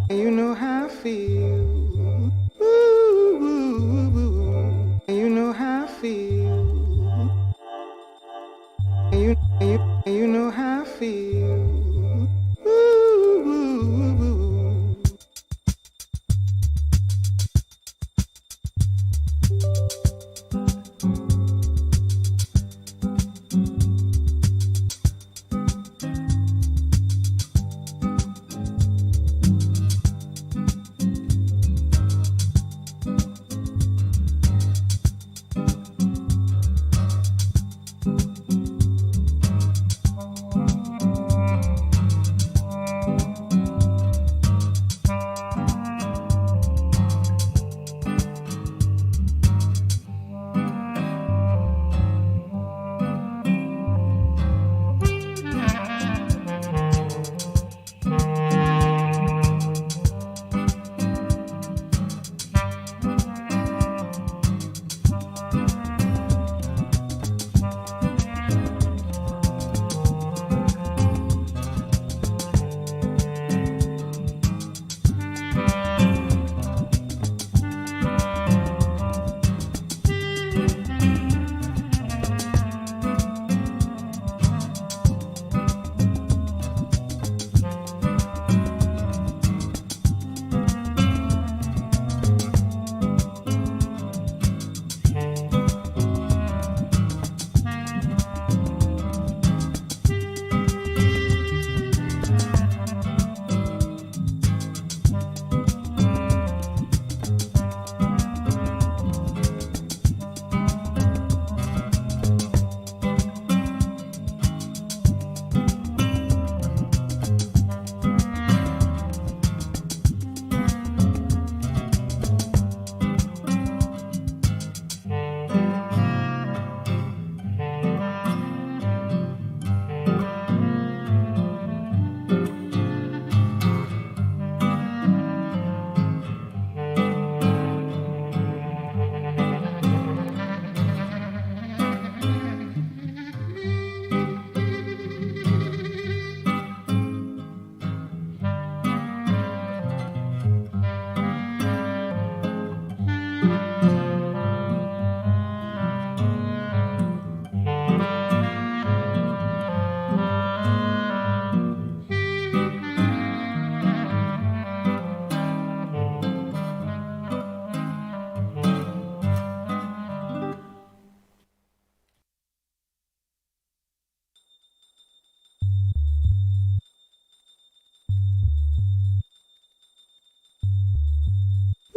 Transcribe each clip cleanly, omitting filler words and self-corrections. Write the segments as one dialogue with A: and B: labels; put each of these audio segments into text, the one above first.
A: You know how I feel. Ooh, ooh, ooh. You know how I feel. You know how I feel. Ooh, ooh, ooh.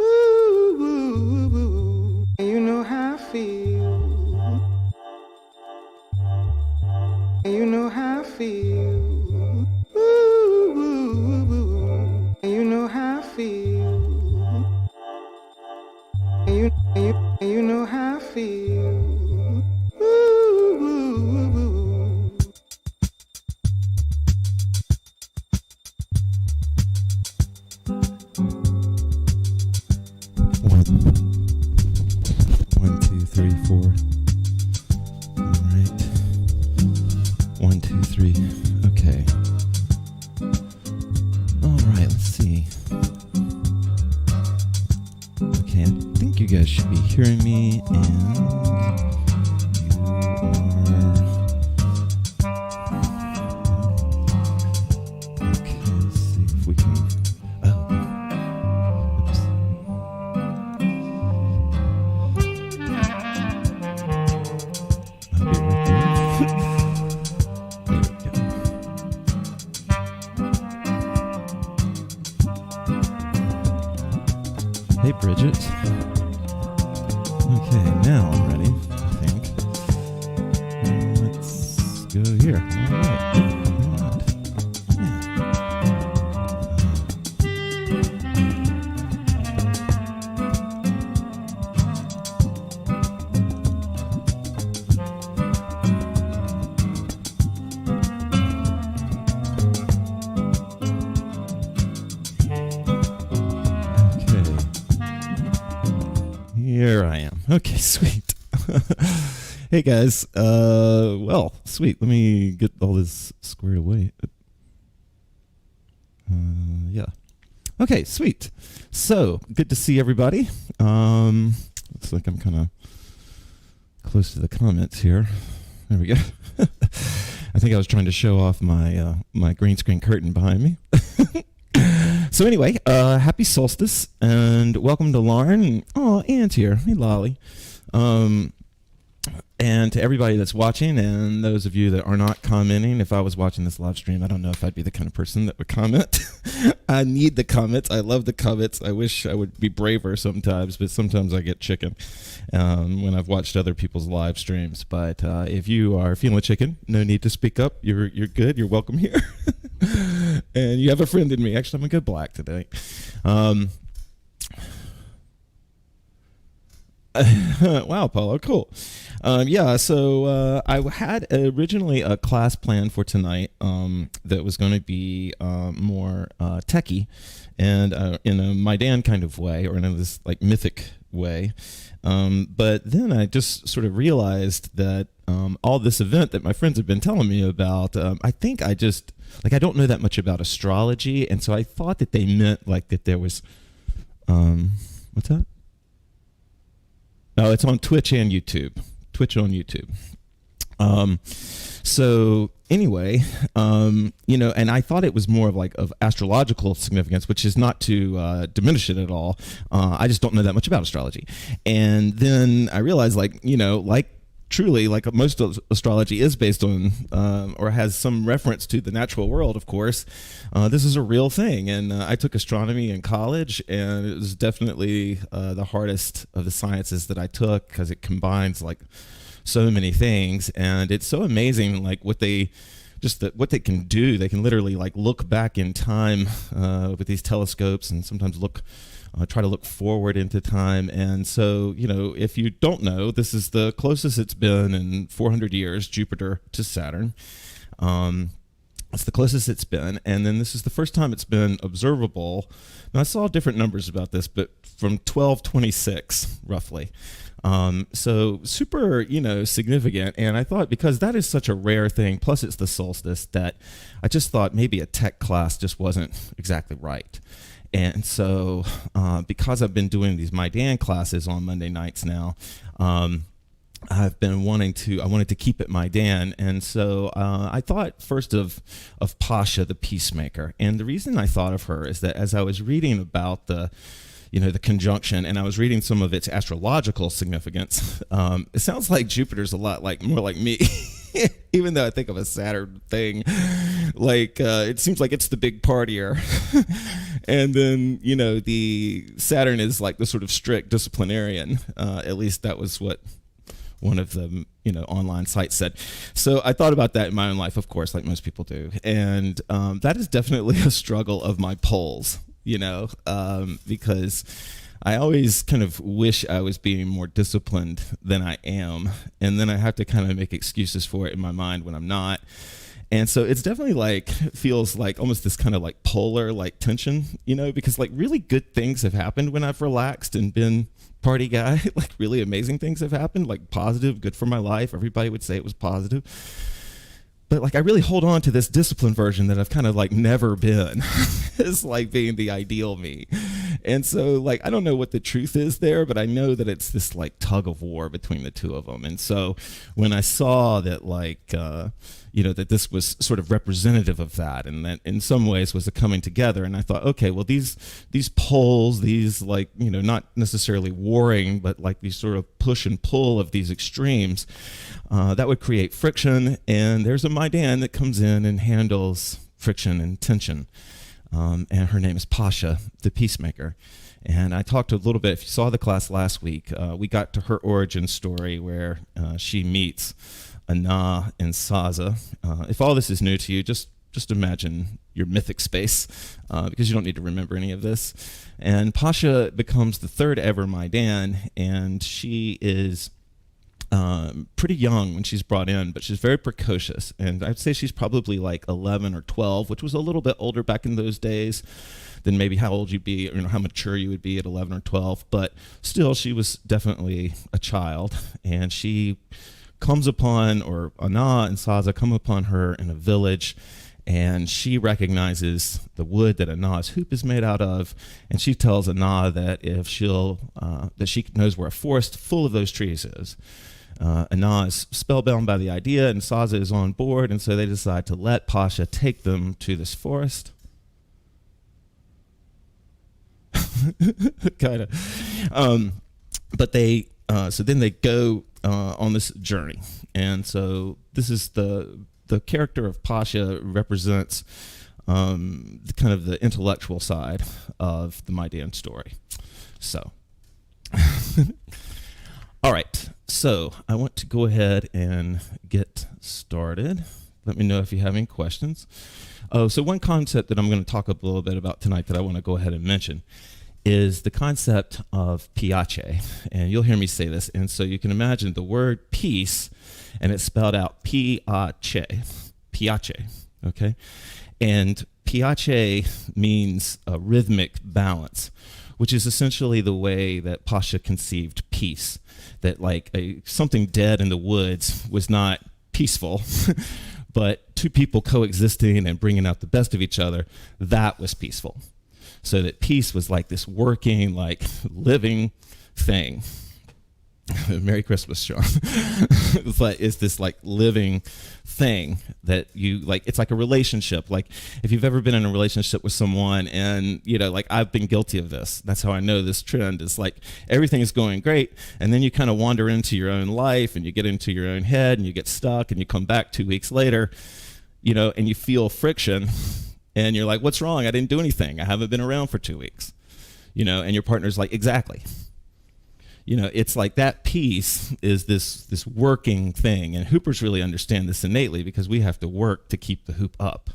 A: Ooh, ooh, ooh. You know how I feel. You know how I feel. Ooh, ooh, ooh. You know how I feel. You know how I feel. Ooh, ooh, ooh.
B: One, two, three, four. All right. 1, 2, 3. Okay. All right. Let's see. Okay, I think you guys should be hearing me, and you are. Okay. Let's see if we can. Oh. Oops. I'll be right there. There we go. Hey, Bridget. Okay, now I'm ready, I think. Let's go here. All right. Why not? Here I am. Okay, sweet. Hey guys. Well, sweet. Let me get all this squared away. Yeah. Okay, sweet. So good to see everybody. Looks like I'm kind of close to the comments here. There we go. I think I was trying to show off my my green screen curtain behind me. So anyway, happy solstice and welcome to Lauren. Oh, Aunt here. Hey, Lolly. And to everybody that's watching and those of you that are not commenting, if I was watching this live stream, I don't know if I'd be the kind of person that would comment. I need the comments. I love the comments. I wish I would be braver sometimes, but sometimes I get chicken when I've watched other people's live streams. But if you are feeling chicken, no need to speak up. You're good. You're welcome here. And you have a friend in me. Actually, I'm a good black today. Wow, Paulo, cool. So I had originally a class planned for tonight that was going to be more techie and in a Maidan kind of way, or in this like mythic way. But then I just sort of realized that all this event that my friends have been telling me about, I think I just, like, I don't know that much about astrology, and so I thought that they meant like that there was, what's that? No, it's on Twitch and YouTube. Twitch on YouTube. So anyway, and I thought it was more of like of astrological significance, which is not to diminish it at all. I just don't know that much about astrology. And then I realized, truly, like most of astrology is based on or has some reference to the natural world, of course. This is a real thing, and I took astronomy in college, and it was definitely the hardest of the sciences that I took because it combines like so many things, and it's so amazing like what they can do. They can literally like look back in time with these telescopes, and sometimes try to look forward into time. And so, if you don't know, this is the closest it's been in 400 years, Jupiter to Saturn. It's the closest it's been. And then this is the first time it's been observable. Now, I saw different numbers about this, but from 1226, roughly. So super, significant. And I thought, because that is such a rare thing, plus it's the solstice, that I just thought maybe a tech class just wasn't exactly right. And so because I've been doing these Maidan classes on Monday nights now, I've been wanted to keep it Maidan. And so I thought first of Pasha, the peacemaker. And the reason I thought of her is that as I was reading about the conjunction, and I was reading some of its astrological significance, it sounds like Jupiter's a lot more like me. Even though I think of a Saturn thing, it seems like it's the big partier. And then, the Saturn is like the sort of strict disciplinarian. At least that was what one of the, online sites said. So I thought about that in my own life, of course, like most people do. And that is definitely a struggle of my poles, because I always kind of wish I was being more disciplined than I am. And then I have to kind of make excuses for it in my mind when I'm not. And so it's definitely feels like almost this kind of like polar tension, because like really good things have happened when I've relaxed and been party guy. Like really amazing things have happened, like positive, good for my life. Everybody would say it was positive. But I really hold on to this disciplined version that I've kind of never been. It's like being the ideal me. And so I don't know what the truth is there, but I know that it's this tug of war between the two of them. And so when I saw that that this was sort of representative of that, and that in some ways was a coming together, and I thought, okay, well these poles, these not necessarily warring, but these sort of push and pull of these extremes, that would create friction. And there's a Maidan that comes in and handles friction and tension. And her name is Pasha, the peacemaker. And I talked a little bit, if you saw the class last week, we got to her origin story where she meets Ana and Saza. If all this is new to you, just imagine your mythic space, because you don't need to remember any of this. And Pasha becomes the third ever Maidan, and she is pretty young when she's brought in, but she's very precocious. And I'd say she's probably 11 or 12, which was a little bit older back in those days than maybe how old you'd be, or how mature you would be at 11 or 12. But still, she was definitely a child. And she comes upon, or Ana and Saza come upon her in a village, and she recognizes the wood that Anah's hoop is made out of, and she tells Anah that if that she knows where a forest full of those trees is. Anah is spellbound by the idea, and Saza is on board, and so they decide to let Pasha take them to this forest. Kind of. But so then they go on this journey, and so this is the character of Pasha represents kind of the intellectual side of the My Dan story. So, all right. So I want to go ahead and get started. Let me know if you have any questions. So one concept that I'm going to talk a little bit about tonight that I want to go ahead and mention is the concept of piace. And you'll hear me say this. And so you can imagine the word peace, and it's spelled out piace, okay? And piace means a rhythmic balance, which is essentially the way that Pasha conceived peace, that like something dead in the woods was not peaceful, but two people coexisting and bringing out the best of each other, that was peaceful. So that peace was like this working, like living thing. Merry Christmas, Sean. But it's this like living thing that you like. It's like a relationship. Like if you've ever been in a relationship with someone, and like I've been guilty of this. That's how I know this trend is like everything is going great, and then you kind of wander into your own life, and you get into your own head, and you get stuck, and you come back 2 weeks later, and you feel friction. And you're like, what's wrong? I didn't do anything. I haven't been around for 2 weeks. And your partner's like, exactly. It's like that peace is this working thing. And hoopers really understand this innately because we have to work to keep the hoop up,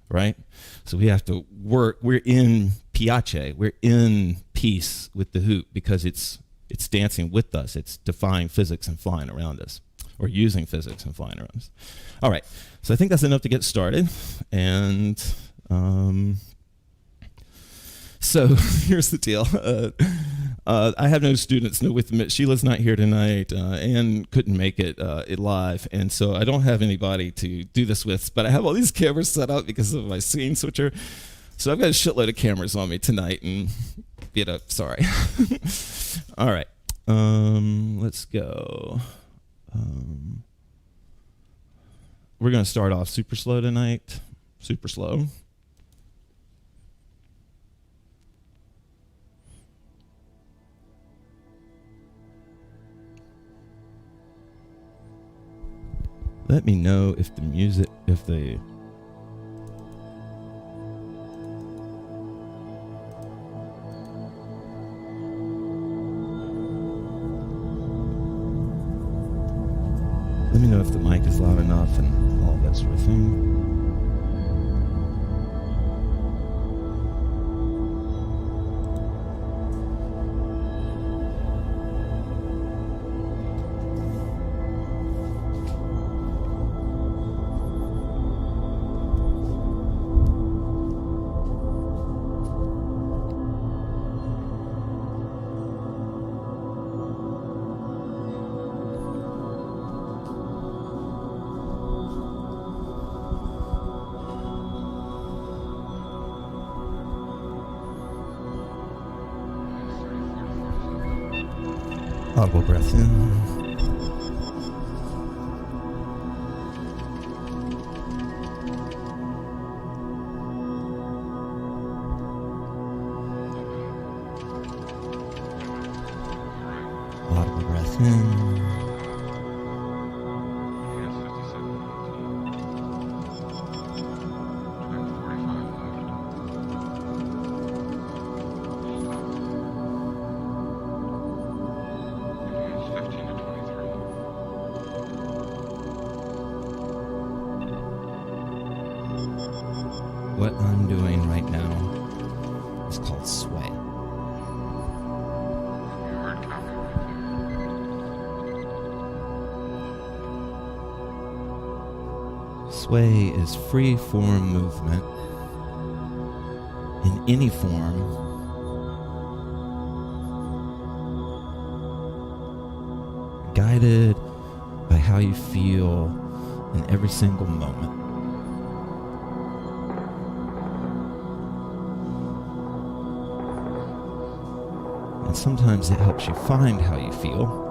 B: right? So we have to work. We're in piace. We're in peace with the hoop because it's dancing with us. It's defying physics and flying around us, or using physics and flying around us. All right, so I think that's enough to get started. And so here's the deal. I have no students, no with me. Sheila's not here tonight. Anne couldn't make it live, and so I don't have anybody to do this with, but I have all these cameras set up because of my scene switcher. So I've got a shitload of cameras on me tonight, and sorry. All right, let's go. We're going to start off super slow tonight. Super slow. Let me know if the music, let me know if the mic is loud enough and all that sort of thing. Audible breath in. Audible breath in. What I'm doing right now is called sway. Sway is free form movement in any form, guided by how you feel in every single moment. And sometimes it helps you find how you feel.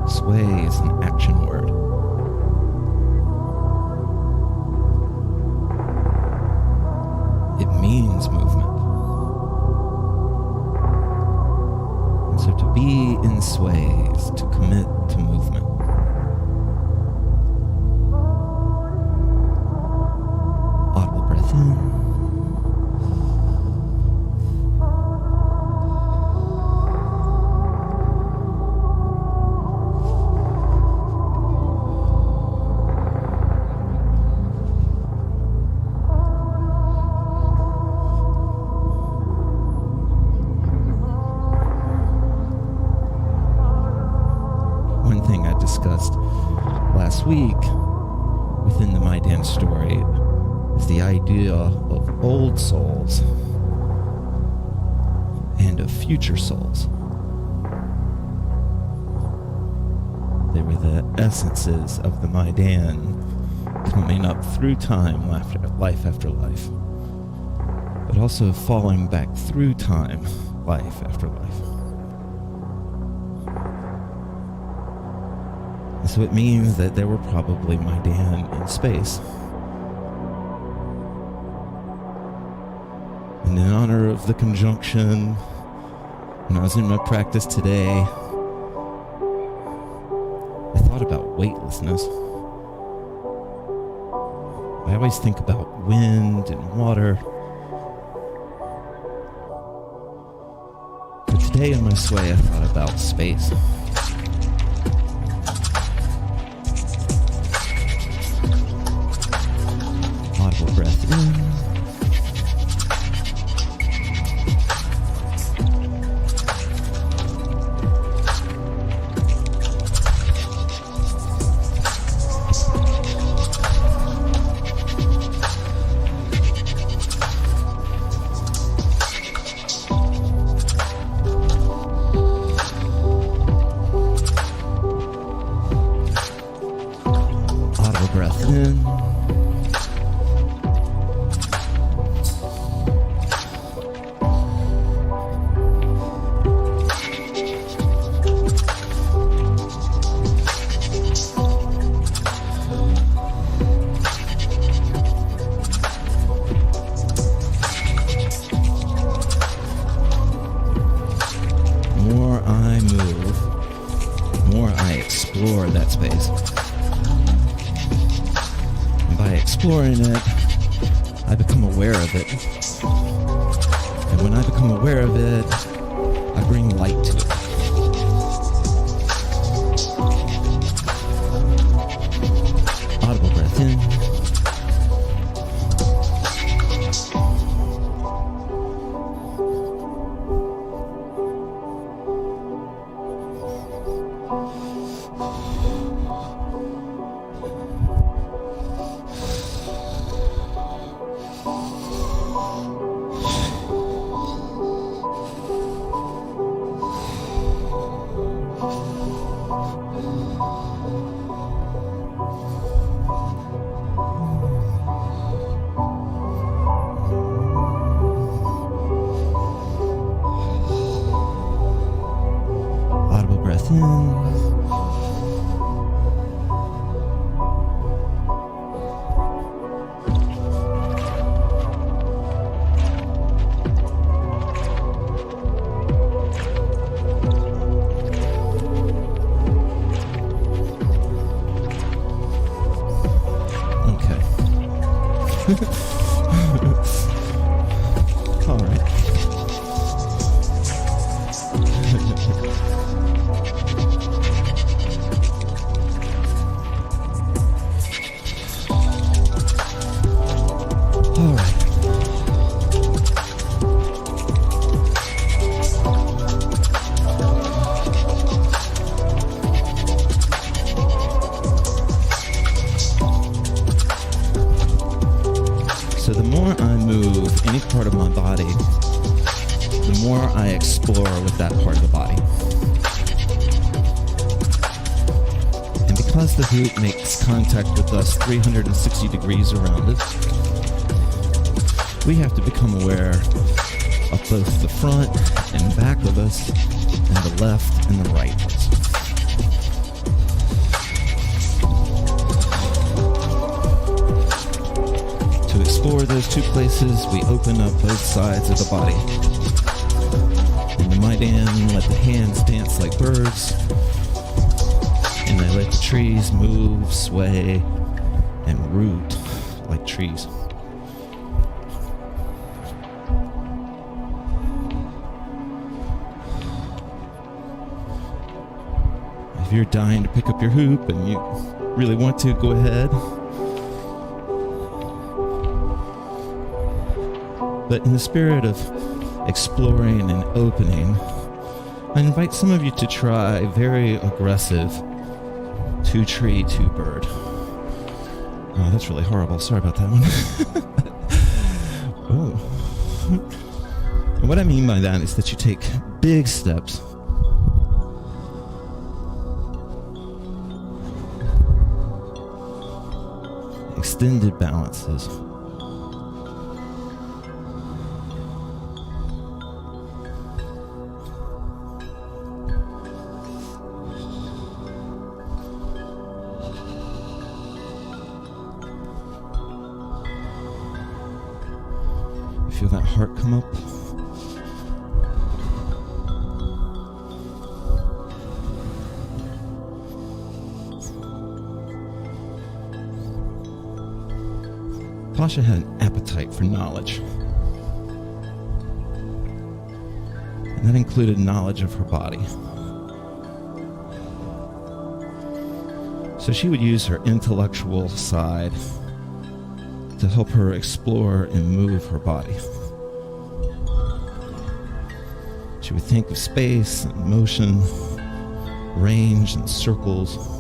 B: Sway is an action word. It means movement. And so to be in sway is to commit to movement. Audible breath in. One thing I discussed last week within the My Dance story is the idea of old souls and of future souls. They were the essences of the My Dan coming up through time, life after life, but also falling back through time, life after life. So it means that there were probably My Dan in space. And in honor of the conjunction, when I was in my practice today, I thought about weightlessness. I always think about wind and water. But today in my sway, I thought about space. Audible breath in. Audible breath in. More I move, more I explore that space. And by exploring it, I become aware of it. And when I become aware of it, I bring light to it. Audible breath in. Audible breath in. Okay. All right. All right. the hoop makes contact with us 360 degrees around it, we have to become aware of both the front and back of us, and the left and the right. To explore those two places, we open up both sides of the body. In the Maidan, let the hands dance like birds, and they let the trees move, sway, and root like trees. If you're dying to pick up your hoop and you really want to, go ahead. But in the spirit of exploring and opening, I invite some of you to try very aggressive two tree, two bird. Oh, that's really horrible. Sorry about that one. Oh. And what I mean by that is that you take big steps. Extended balances. Feel that heart come up. Pasha had an appetite for knowledge. And that included knowledge of her body. So she would use her intellectual side to help her explore and move her body. She would think of space and motion, range and circles.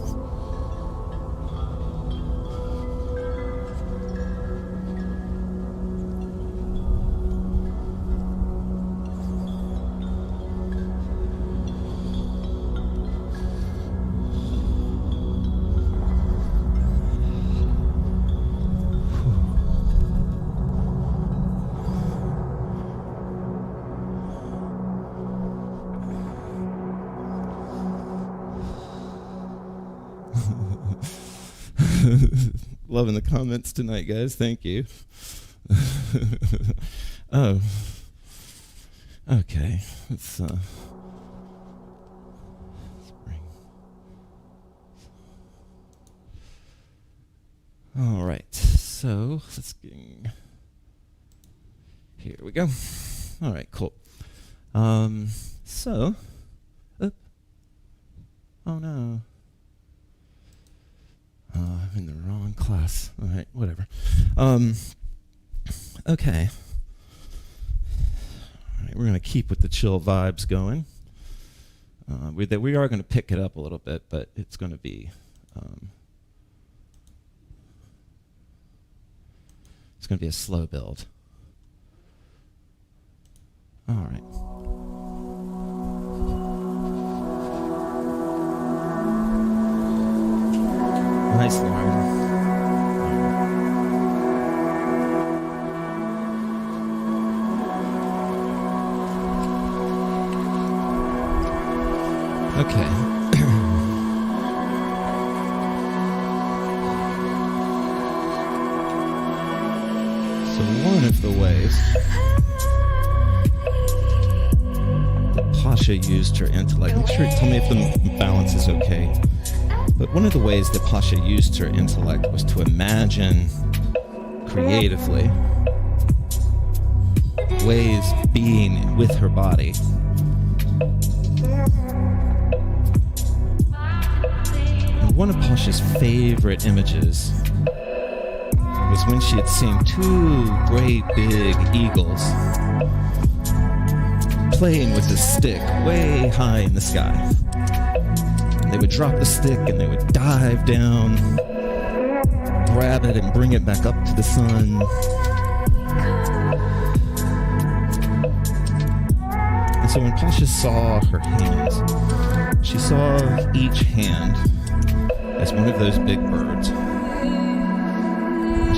B: Loving the comments tonight, guys. Thank you. Oh. Okay. Let's bring. All right. So let's get. Here we go. All right. Cool. So. Oh no. I'm in the wrong class. All right, whatever. Okay. All right, we're going to keep with the chill vibes going. We are going to pick it up a little bit, but it's going to be a slow build. All right. Nice, Lauren. Okay. So one of the ways that Pasha used her intellect, make sure, tell me if the balance is okay. But one of the ways that Pasha used her intellect was to imagine creatively ways being with her body. And one of Pasha's favorite images was when she had seen two great big eagles playing with the stick way high in the sky. They would drop the stick and they would dive down, grab it and bring it back up to the sun. And so when Pasha saw her hands, she saw each hand as one of those big birds.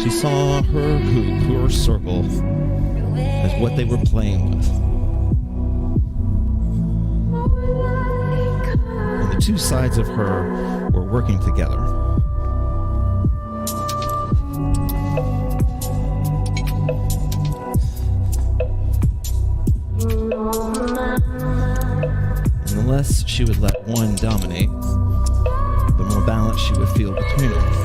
B: She saw her hoop, her circle, as what they were playing with. And the two sides of her were working together. And the less she would let one dominate, the more balance she would feel between them.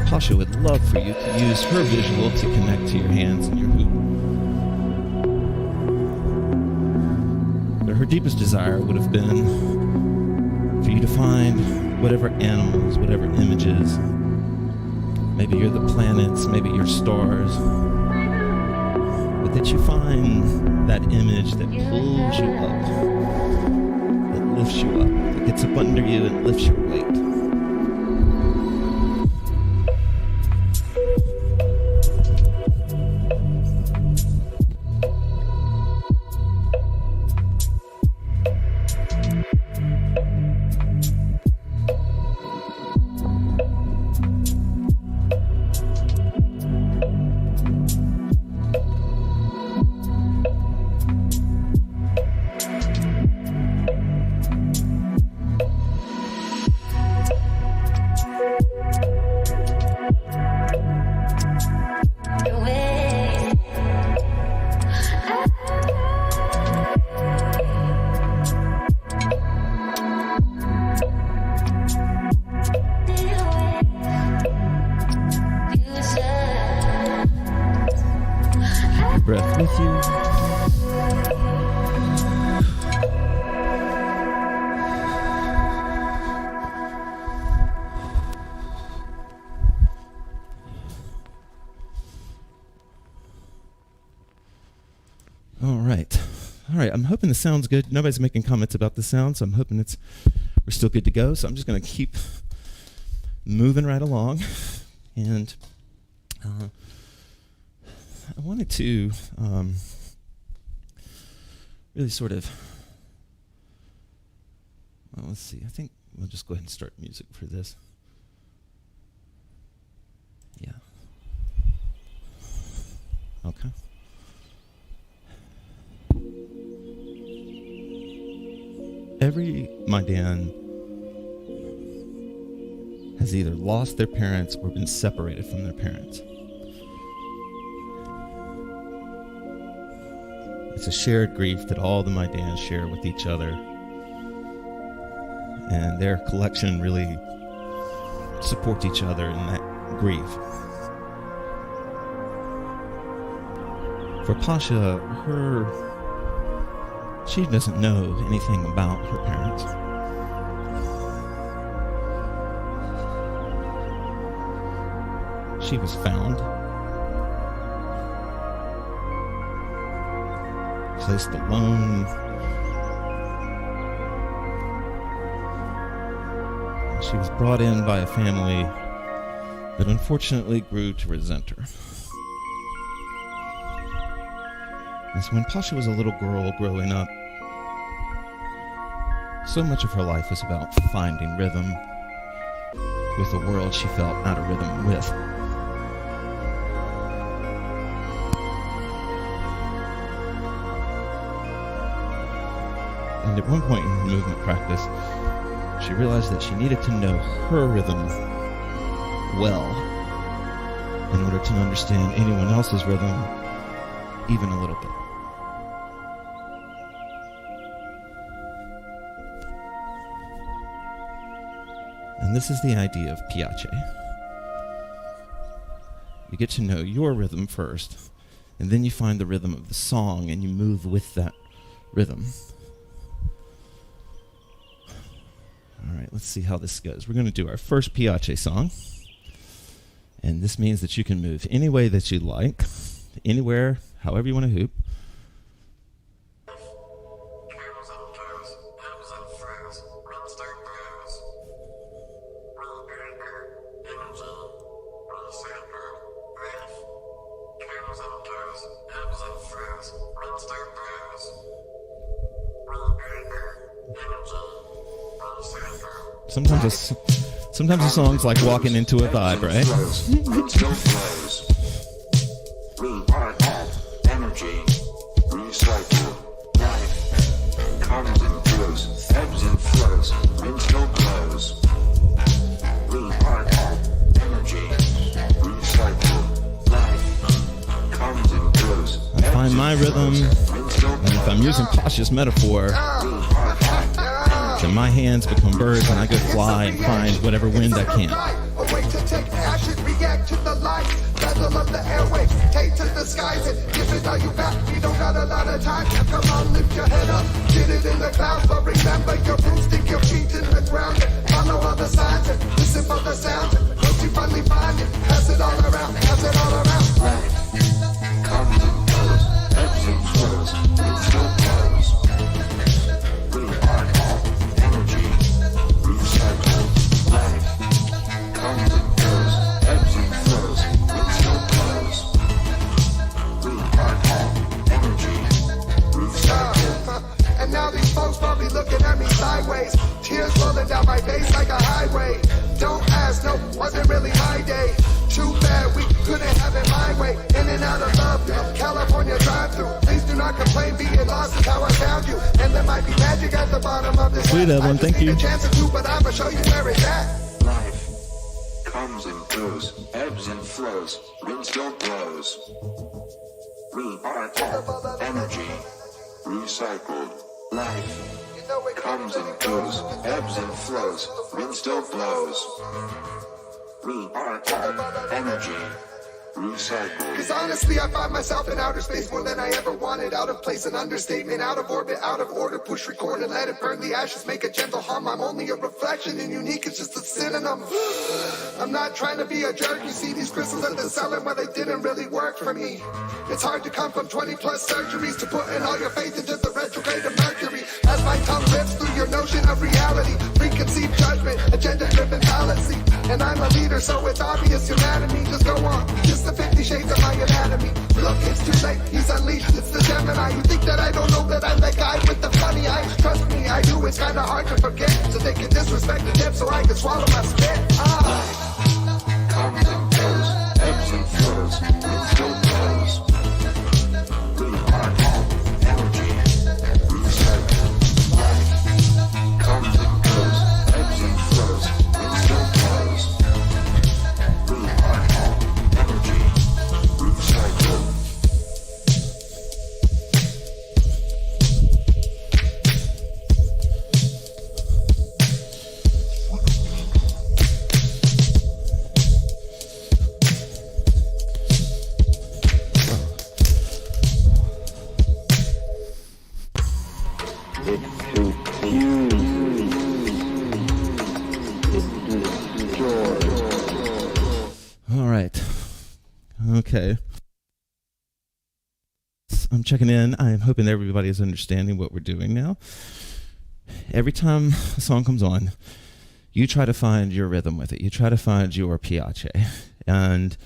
B: Pasha would love for you to use her visual to connect to your hands and your hoop. But her deepest desire would have been for you to find whatever animals, whatever images. Maybe you're the planets, maybe you're stars. But that you find that image that pulls you up, that lifts you up, that gets up under you and lifts your weight. Breath with you. All right. I'm hoping the sound's good. Nobody's making comments about the sound, so I'm hoping we're still good to go. So I'm just going to keep moving right along, and I wanted to really sort of, well, let's see. I think we'll just go ahead and start music for this. Yeah. Okay. Every Maidan has either lost their parents or been separated from their parents. It's a shared grief that all the Maidans share with each other. And their collection really supports each other in that grief. For Pasha, she doesn't know anything about her parents. She was found, placed alone. She was brought in by a family that unfortunately grew to resent her. And so when Pasha was a little girl growing up, so much of her life was about finding rhythm with a world she felt out of rhythm with. And at one point in movement practice, she realized that she needed to know her rhythm well in order to understand anyone else's rhythm even a little bit. And this is the idea of Piace. You get to know your rhythm first, and then you find the rhythm of the song, and you move with that rhythm. All right, let's see how this goes. We're going to do our first Piace song. And this means that you can move any way that you like, anywhere, however you want to hoop. Sometimes a song's like walking into a vibe, right?
C: Energy, recycle, life comes and goes, ebbs and flows, wind still blows. We are all energy, recycle, life comes and goes.
B: I find my rhythm, and if I'm using Pasha's metaphor, then my hands become birds and I go fly and find whatever wind I can.
D: A way to take action, react to the light, battle of the airwaves, take to the skies and give it all you got. We don't got a lot of time, now come on, lift your head up, get it in the clouds, but remember your roots, stick your feet in the ground, and follow all the signs and listen for the sounds, and once you finally find it, pass it all around, pass it all around.
C: Life comes and goes, ebbs and flows, wind still blows. We are all energy, recycle, life comes and goes, ebbs and flows, wind still blows. We are all energy, recycle.
D: And now these folks probably looking at me sideways, tears rolling down my face like a highway. Don't ask, no, wasn't really my day. Too bad we couldn't have it my way. In and out of love, California drive-thru. Please do not complain, being lost is how I found you. And there might be magic at the bottom of this.
B: Sweet, Evelyn, thank you.
D: A chance or two, but I'ma show you where it's at.
C: Life comes and goes, ebbs and flows, wind still blows. We are all energy, recycled. Life comes and goes, ebbs and flows, wind still blows. We are all energy, recycled.
D: Cause honestly, I find myself in outer space more than I ever wanted. Out of place, an understatement, out of orbit, out of order. Push record and let it burn the ashes, make a gentle hum. I'm only a reflection and unique, it's just a synonym. I'm not trying to be a jerk. You see these crystals at the selling, well, they didn't really work for me. It's hard to come from 20 plus surgeries to put in all your faith into the retrograde of Mercury. As my tongue rips through your notion of reality, preconceived judgment, agenda-driven fallacy. And I'm a leader, so it's obvious humanity. Just go on, just the 50 shades of my anatomy. Look, it's too late, he's unleashed, it's the Gemini. You think that I don't know that I'm the guy with the funny eyes? Trust me, I do, it's kinda hard to forget. So they can disrespect the tip so I can swallow my spit.
C: Comes and goes, ebbs and flows, wind still blows. We are all energy, recycled. Life comes and goes, ebbs and flows, wind still blows. We are all energy, recycled.
B: All right. Okay. I'm checking in. I'm hoping everybody is understanding what we're doing now. Every time a song comes on, you try to find your rhythm with it. You try to find your Piace. And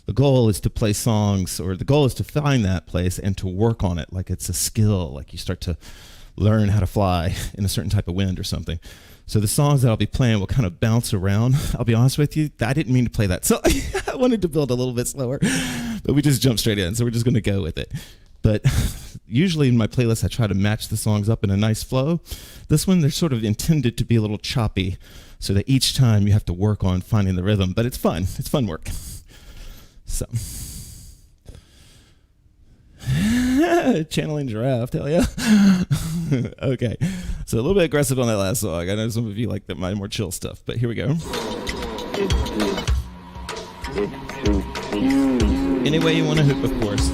B: the goal is to play songs, or the goal is to find that place and to work on it like it's a skill, like you start to learn how to fly in a certain type of wind or something. So the songs that I'll be playing will kind of bounce around. I'll be honest with you, I didn't mean to play that song. I wanted to build a little bit slower, but we just jumped straight in, so we're just going to go with it. But usually in my playlist, I try to match the songs up in a nice flow. This one, they're sort of intended to be a little choppy, so that each time you have to work on finding the rhythm, but it's fun. It's fun work. So, channeling giraffe, hell yeah. Okay, so a little bit aggressive on that last song. I know some of you like that, my more chill stuff, but here we go. Any way you want to hoop, of course.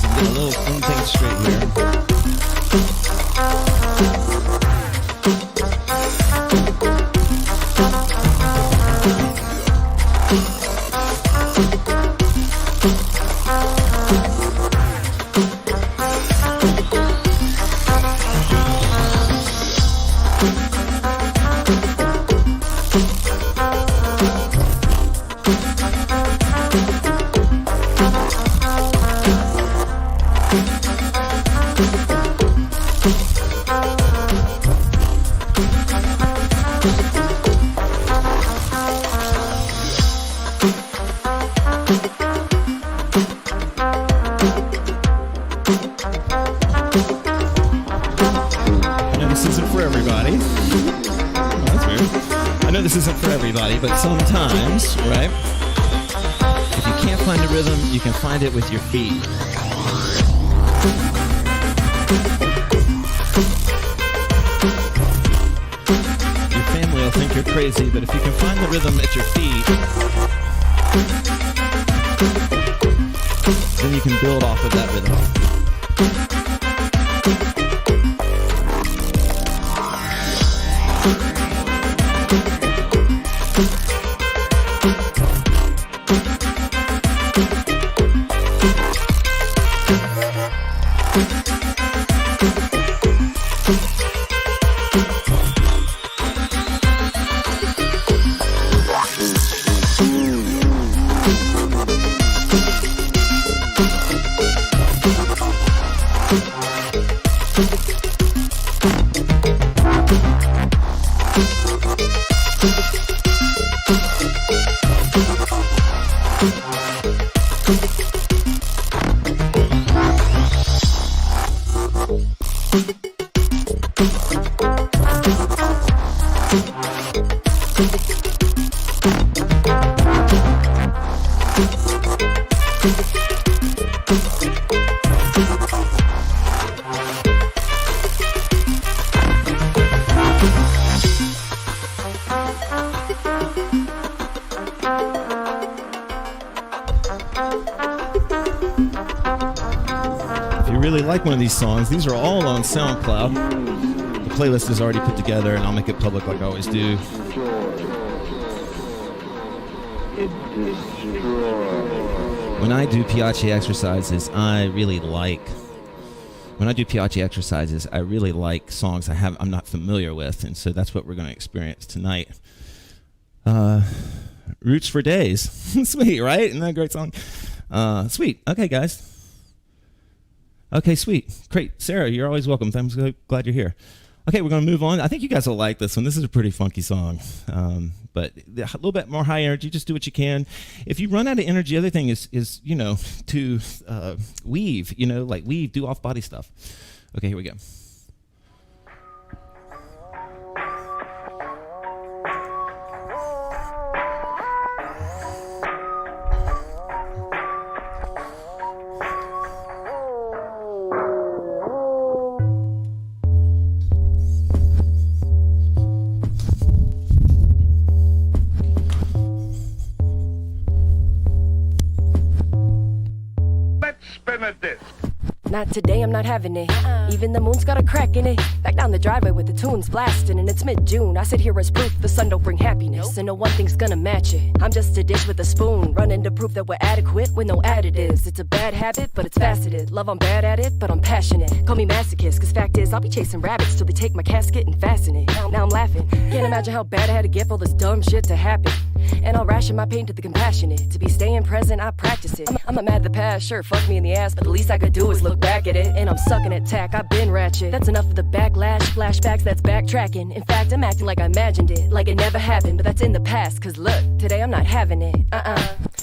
B: and get a little one thing straight here. But sometimes, right, if you can't find a rhythm, you can find it with your feet. Your family will think you're crazy, but if you can find the rhythm at your feet, then you can build off of that rhythm. One of these songs. These are all on SoundCloud. The playlist is already put together, and I'll make it public like I always do. When I do Piace exercises, I really like songs I'm not familiar with, and so that's what we're going to experience tonight. Roots for Days. Sweet, right? Isn't that a great song? Sweet. Okay, guys. Okay, sweet. Great. Sarah, you're always welcome. I'm so glad you're here. Okay, we're going to move on. I think you guys will like this one. This is a pretty funky song, but a little bit more high energy. Just do what you can. If you run out of energy, the other thing is to weave, do off-body stuff. Okay, here we go.
E: Not today, I'm not having it. Even the moon's got a crack in it. Back down the driveway with the tunes blasting, and it's mid-June. I sit here as proof the sun don't bring happiness, and no one thing's gonna match it. I'm just a dish with a spoon, running to proof that we're adequate with no additives. It's a bad habit, but it's faceted. Love, I'm bad at it, but I'm passionate. Call me masochist, cause fact is, I'll be chasing rabbits till they take my casket and fasten it. Now I'm laughing. Can't imagine how bad I had to get for all this dumb shit to happen. And I'll ration my pain to the compassionate. To be staying present, I practice it. I'm a mad at the past, sure, fuck me in the ass, but the least I could do is look back at it. And I'm sucking at tack, I've been ratchet. That's enough of the backlash, flashbacks, that's backtracking. In fact, I'm acting like I imagined it, like it never happened, but that's in the past. Cause look, today I'm not having it,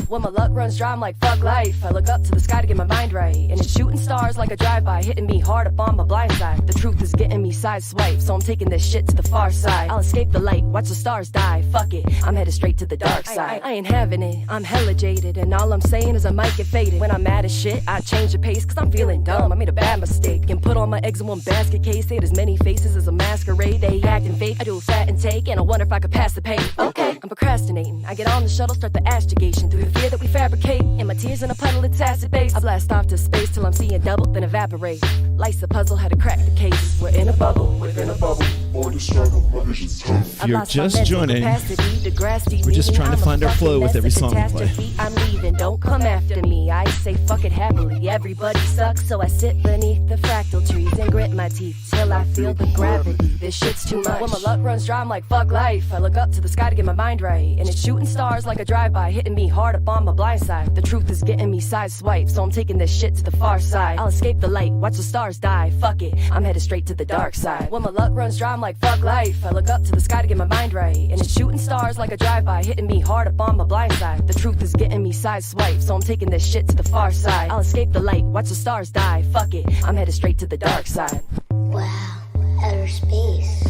E: When my luck runs dry, I'm like, fuck life. I look up to the sky to get my mind right, and it's shooting stars like a drive-by, hitting me hard up on my blind side. The truth is getting me sideswiped, so I'm taking this shit to the far side. I'll escape the light, watch the stars die, fuck it, I'm headed straight to the dark side. I ain't having it, I'm hella jaded, and all I'm saying is I might get faded. When I'm mad as shit, I change the pace, cause I'm feeling dumb. I made a bad mistake, and put all my eggs in one basket case. They had as many faces as a masquerade, they acting fake. I do a fat intake, and I wonder if I could pass the pay. Okay, I'm procrastinating, I get on the shuttle, start the astrogation through the fear that we fabricate. And my tears in a puddle, it's acid base. I blast off to space till I'm seeing double, then evaporate. Life's a puzzle, how to crack the case. We're in a bubble, within a bubble.
C: More to struggle, my vision's total.
B: If you're just joining, we're just trying to find our flow with every song we play.
E: I'm leaving, don't come after me. I say fuck it happily. Everybody sucks, so I sit beneath the fractal trees and grit my teeth till I feel the gravity. This shit's too much. When my luck runs dry, I'm like fuck life. I look up to the sky to get my mind right, and it's shooting stars like a drive-by, hitting me hard up on my blind side. The truth is getting me sideswiped, so I'm taking this shit to the far side. I'll escape the light, watch the stars die. Fuck it, I'm headed straight to the dark side. When my luck runs dry, I'm like fuck life. I look up to the sky to get my mind right, and it's shooting stars like a drive-by, hitting me hard up on my blind side. The truth is getting me sideswiped, so I'm taking this shit to the far side. I'll escape the light, watch the stars die. Fuck it, I'm headed straight to the dark side.
F: Wow, outer space.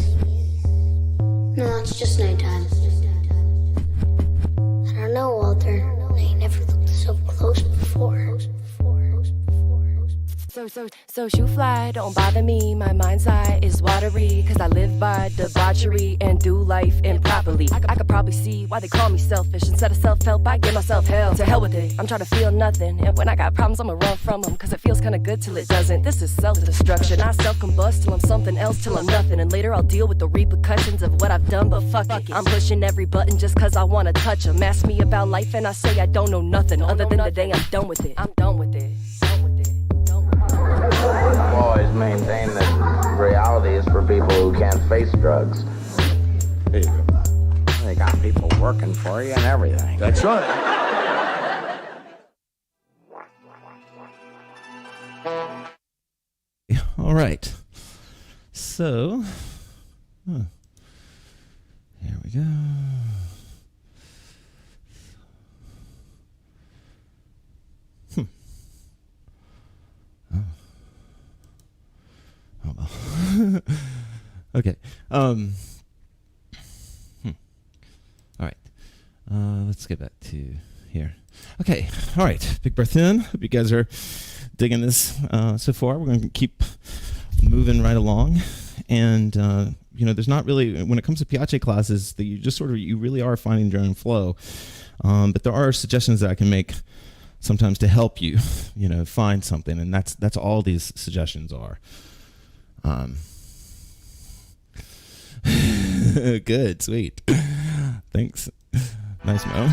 F: No, it's just nighttime. I don't know, Walter. I ain't never looked so close before.
E: So shoot fly, don't bother me. My mind's eye is watery, cause I live by debauchery and do life improperly. I could probably see why they call me selfish. Instead of self-help, I give myself hell. To hell with it, I'm trying to feel nothing. And when I got problems, I'ma run from them, cause it feels kinda good till it doesn't. This is self-destruction. I self-combust till I'm something else, till I'm nothing. And later I'll deal with the repercussions of what I've done, but fuck it. I'm pushing every button just cause I wanna touch 'em. Ask me about life and I say I don't know nothing, other than the day I'm done with it. I'm done with it.
G: I've always maintained that reality is for people who can't face drugs.
H: There you go.
G: They got people working for you and everything.
H: That's right.
B: All right. So, here we go. Oh well. Okay. All right. Let's get back to here. Okay. All right. Big breath in. Hope you guys are digging this so far. We're going to keep moving right along. And, there's not really, when it comes to Piaget classes, that you really are finding your own flow. But there are suggestions that I can make sometimes to help you, find something. And that's all these suggestions are. Good, sweet. Thanks. Nice, Mo.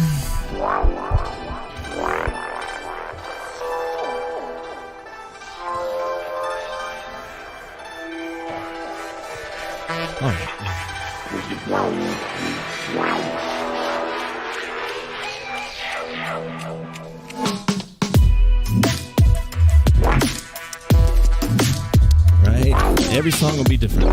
B: Right. Every song will be different.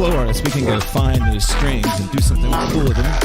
B: flow artists, we can go find those strings and do something cool with them.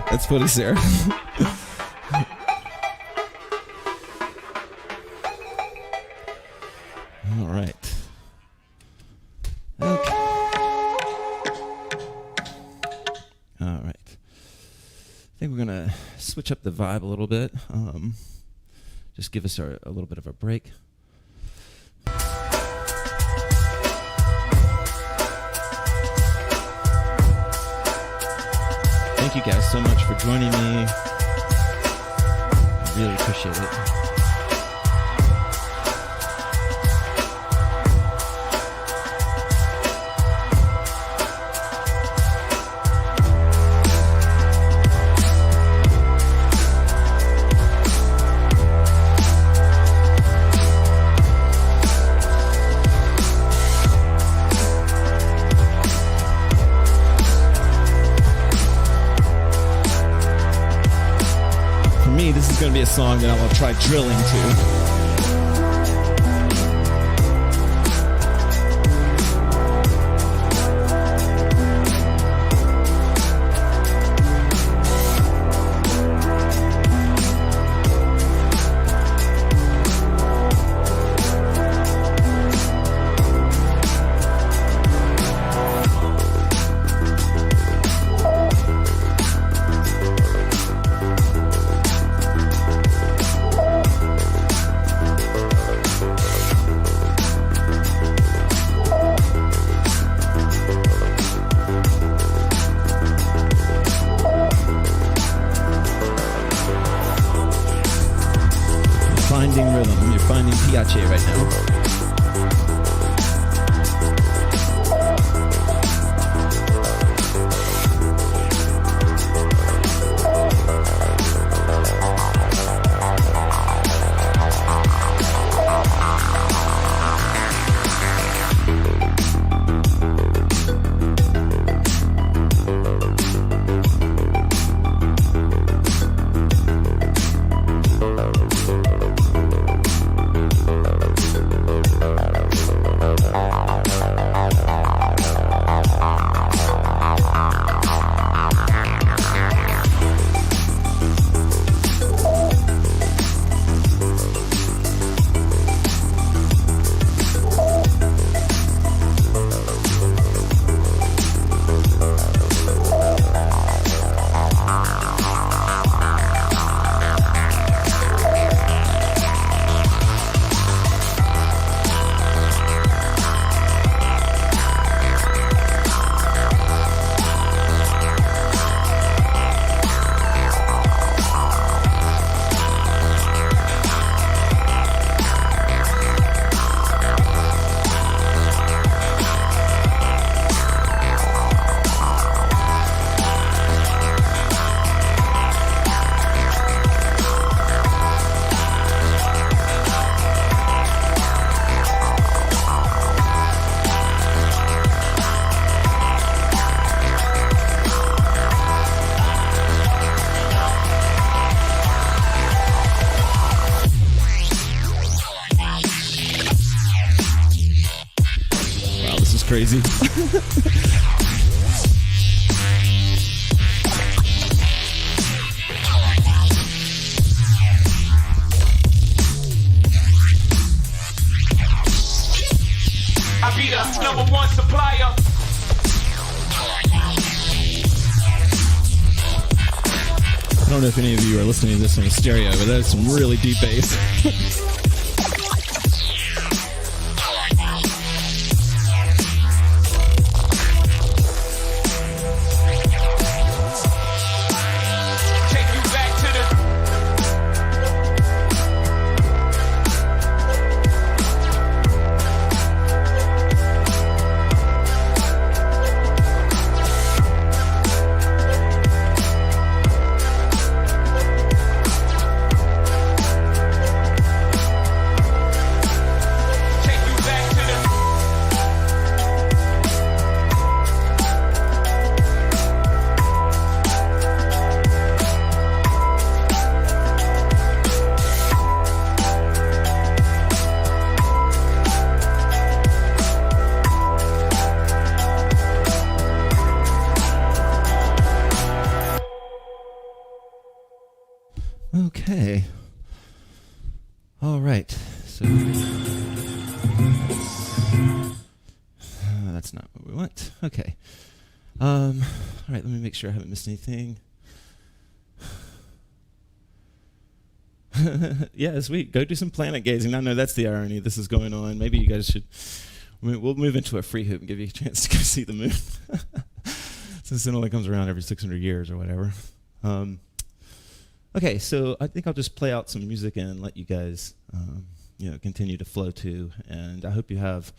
B: That's funny, Sarah. All right. Okay. All right. I think we're going to switch up the vibe a little bit. Just give us a little bit of a break. Thank you guys so much for joining me. I really appreciate it. This is going to be a song that I'll try drilling to. Finding rhythm. You're finding piace right now. Crazy.
I: I be the #1 supplier.
B: I don't know if any of you are listening to this on a stereo, but that's some really deep bass. that's not what we want. Okay. All right, let me make sure I haven't missed anything. Yeah, sweet. Go do some planet gazing. I know that's the irony. This is going on. Maybe you guys should. We'll move into a free hoop and give you a chance to go see the moon, since it only comes around every 600 years or whatever. Okay, so I think I'll just play out some music and let you guys, continue to flow to. And I hope you have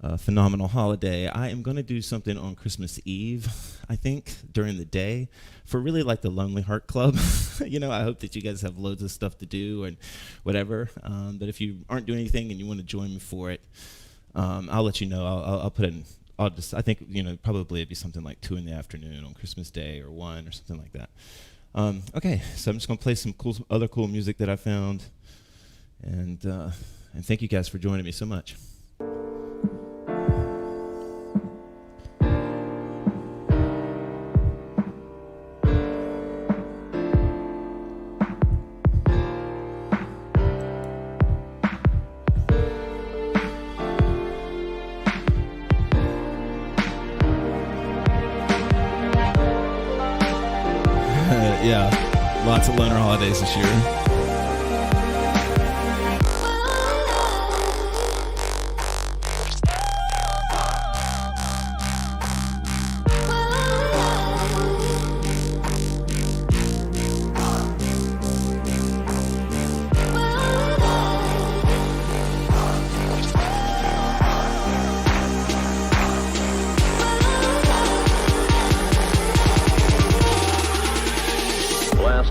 B: a phenomenal holiday. I am going to do something on Christmas Eve, I think, during the day for really like the Lonely Heart Club. I hope that you guys have loads of stuff to do and whatever. But if you aren't doing anything and you want to join me for it, I'll let you know. I'll put in. I think probably it'd be something like 2 p.m. on Christmas Day or 1 or something like that. Okay, so I'm just gonna play some other cool music that I found, and thank you guys for joining me so much. Yeah, lots of loner holidays this year.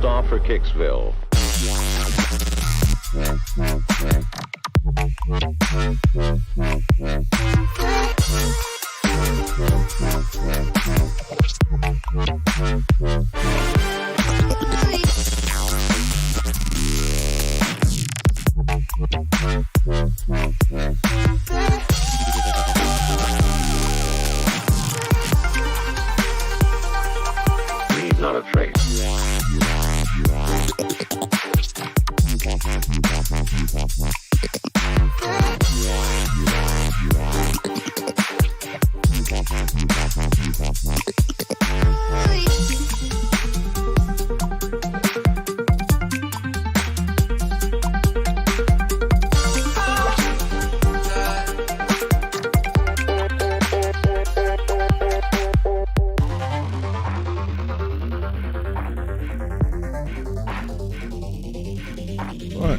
J: Off for Kicksville. Leave not a trace.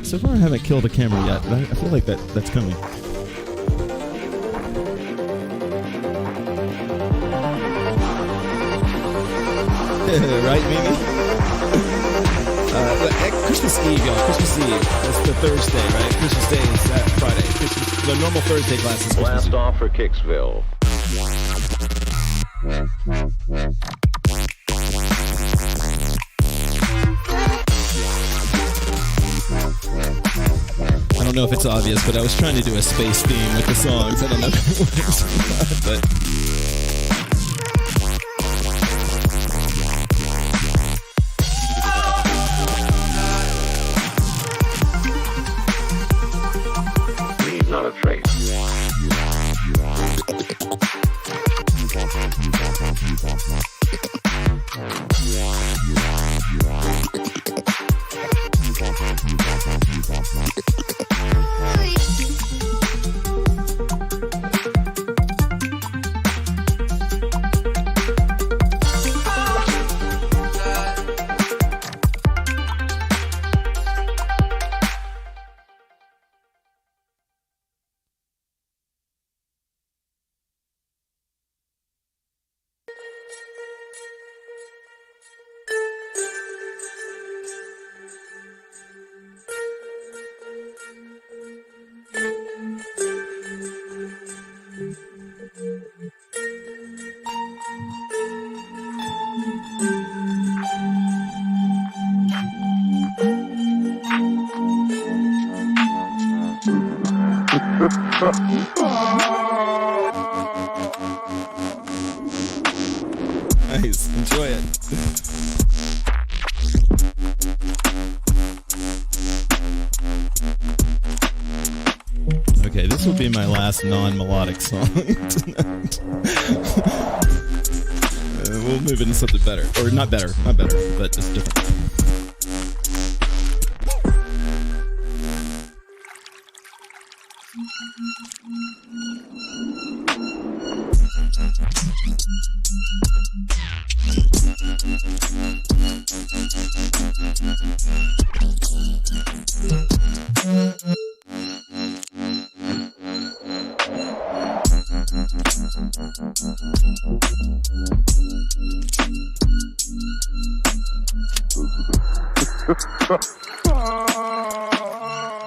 B: So far I haven't killed a camera yet, but I feel like that's coming. Right, Mimi? Christmas Eve, y'all. Christmas Eve. That's the Thursday, right? Christmas Day is Friday. The normal Thursday class is Christmas
J: Blast off for Kicksville.
B: I don't know if it's obvious, but I was trying to do a space theme with the songs. I don't know if it works or not, but...
J: Not a trace.
B: Nice, enjoy it. Okay, this will be my last non-melodic song tonight. We'll move into something better. Or not better, but just different.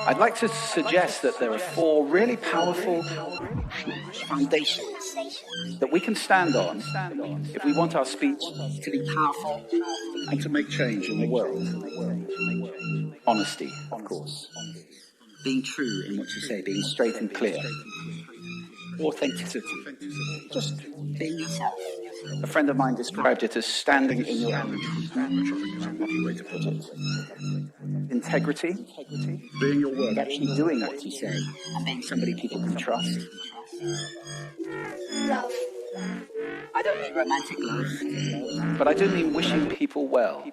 K: I'd like to suggest that there are 4 really powerful foundations that we can stand on if we want our speech to be powerful and to make change in the world. Honesty, of course. Being true in what you say, being straight and clear. Authenticity. Just being yourself. A friend of mine described it as standing in your own. Lovely way to put it. Integrity, being your word, actually doing what you say, and being somebody people can trust.
F: Love.
K: I don't mean romantic love, but I do mean wishing people well.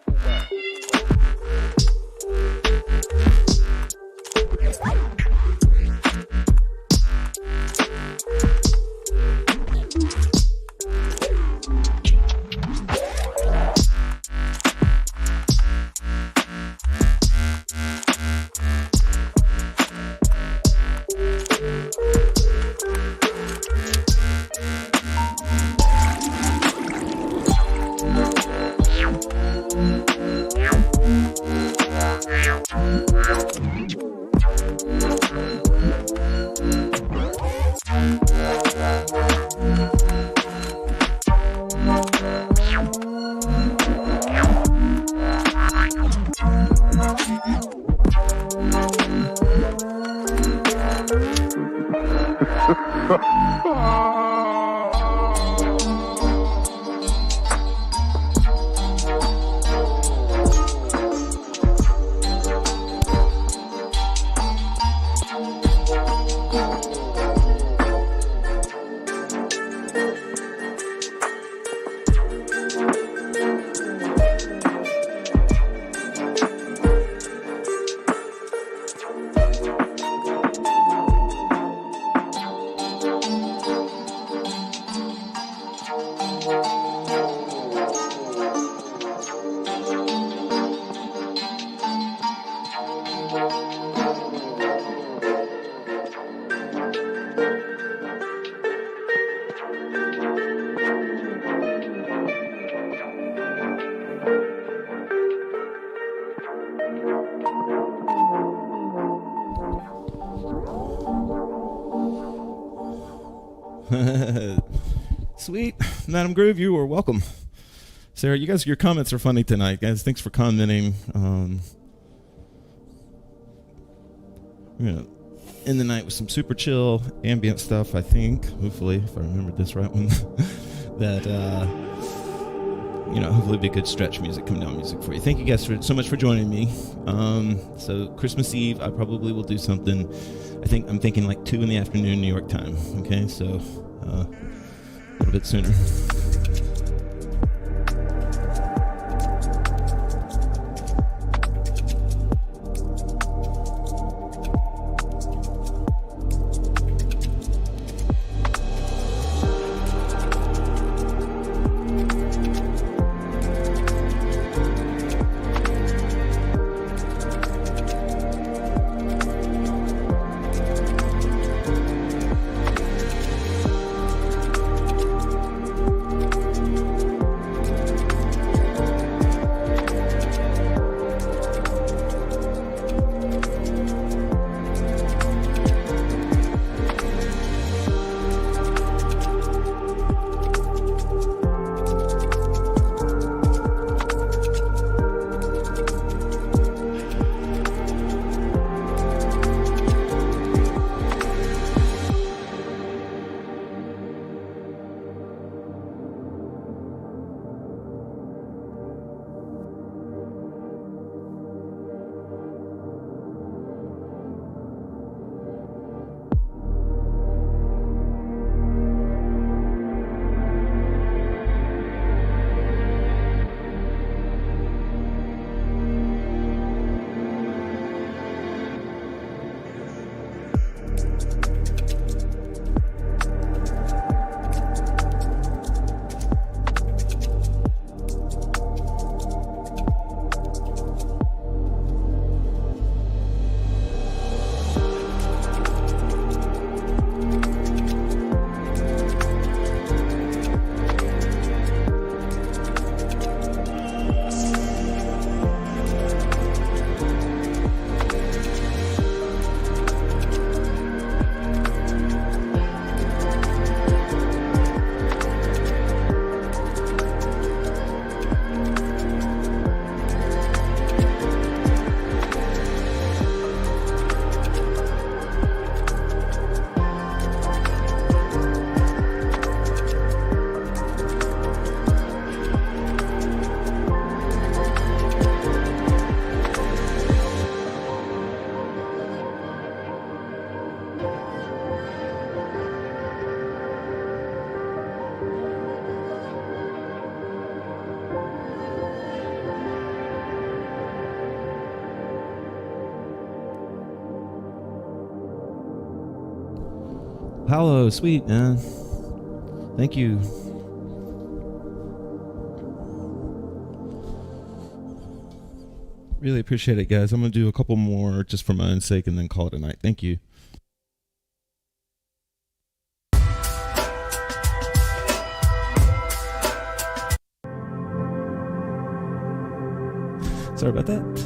B: Sweet. Madam Groove, you are welcome. Sarah, you guys, your comments are funny tonight, guys. Thanks for commenting. We're going to end the night with some super chill ambient stuff, I think. Hopefully, if I remembered this right one. That, hopefully be good stretch music, come down music for you. Thank you guys so much for joining me. So Christmas Eve, I probably will do something. I'm thinking like 2 in the afternoon, New York time. Okay, so a little bit sooner. Paolo, sweet, man. Thank you. Really appreciate it, guys. I'm going to do a couple more just for my own sake and then call it a night. Thank you. Sorry about that.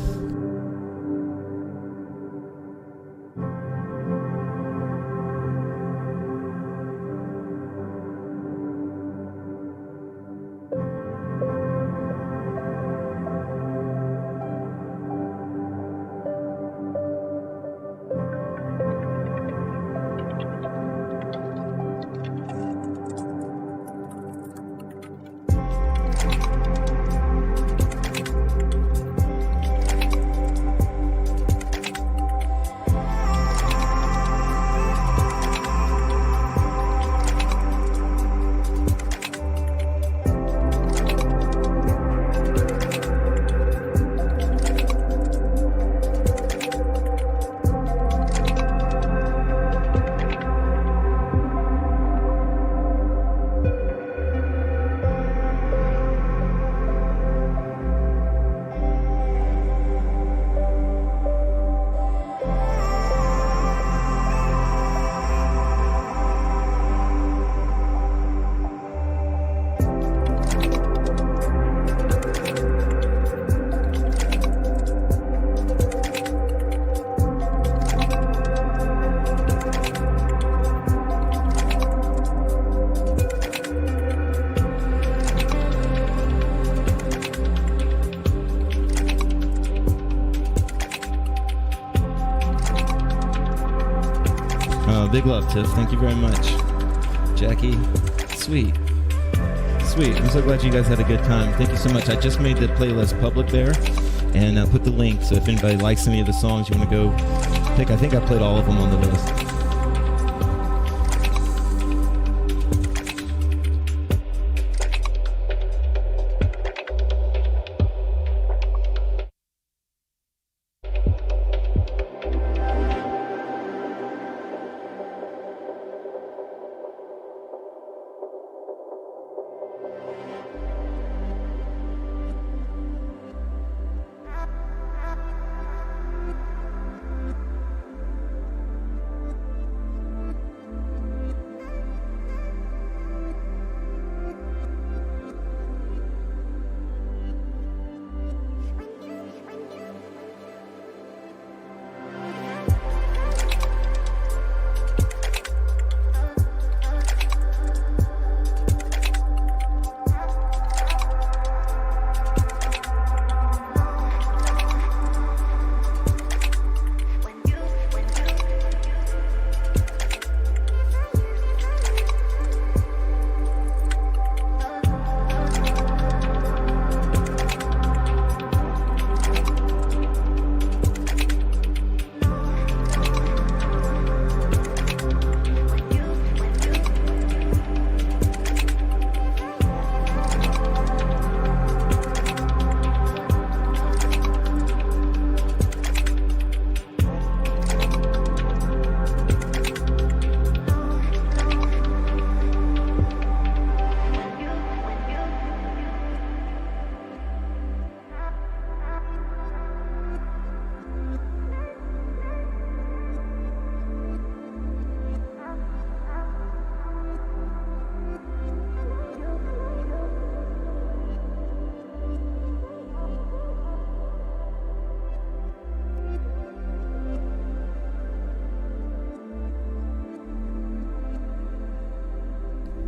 B: Big love, Tiff. Thank you very much. Jackie, sweet. Sweet. I'm so glad you guys had a good time. Thank you so much. I just made the playlist public there and put the link. So if anybody likes any of the songs you want to go pick, I think I played all of them on the list.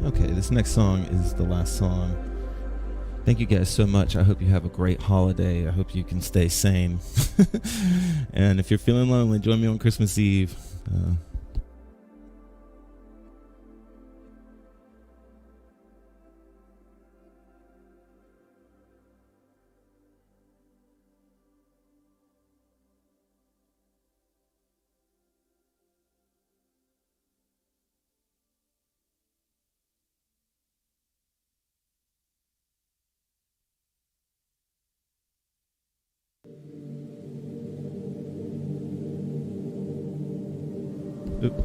B: Okay, this next song is the last song. Thank you guys so much. I hope you have a great holiday. I hope you can stay sane. And if you're feeling lonely, join me on Christmas Eve.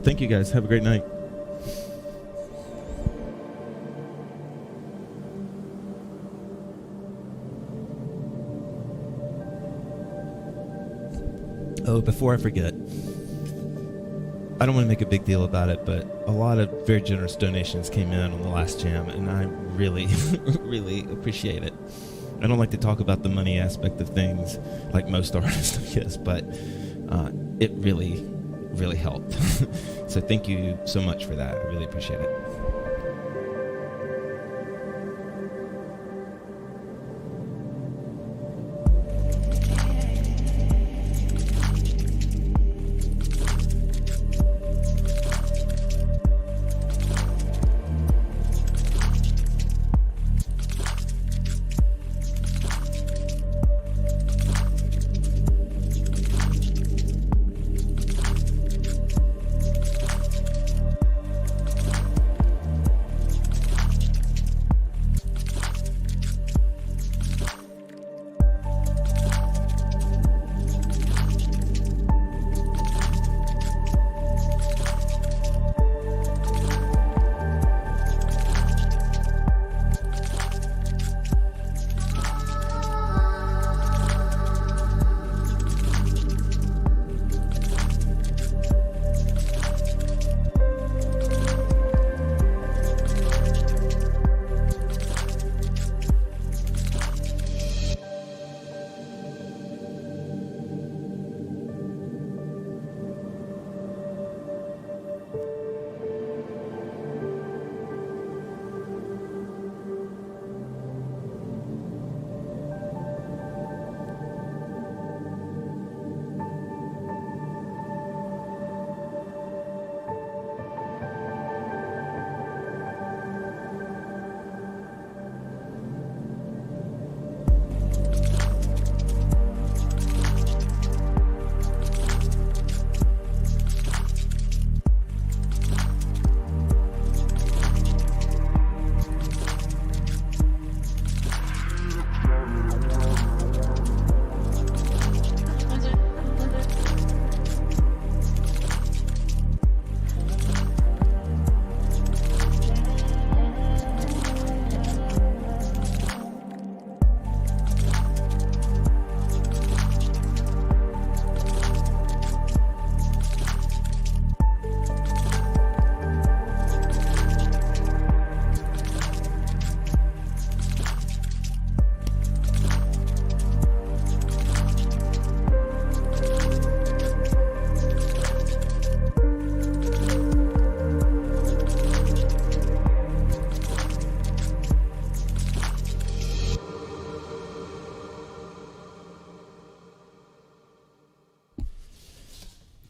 B: Thank you guys. Have a great night. Oh, before I forget, I don't want to make a big deal about it, but a lot of very generous donations came in on the last jam, and I really, really appreciate it. I don't like to talk about the money aspect of things like most artists, I guess, but it really, really helped. So thank you so much for that. I really appreciate it.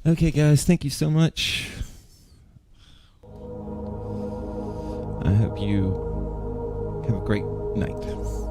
B: Okay, guys, thank you so much. I hope you have a great night.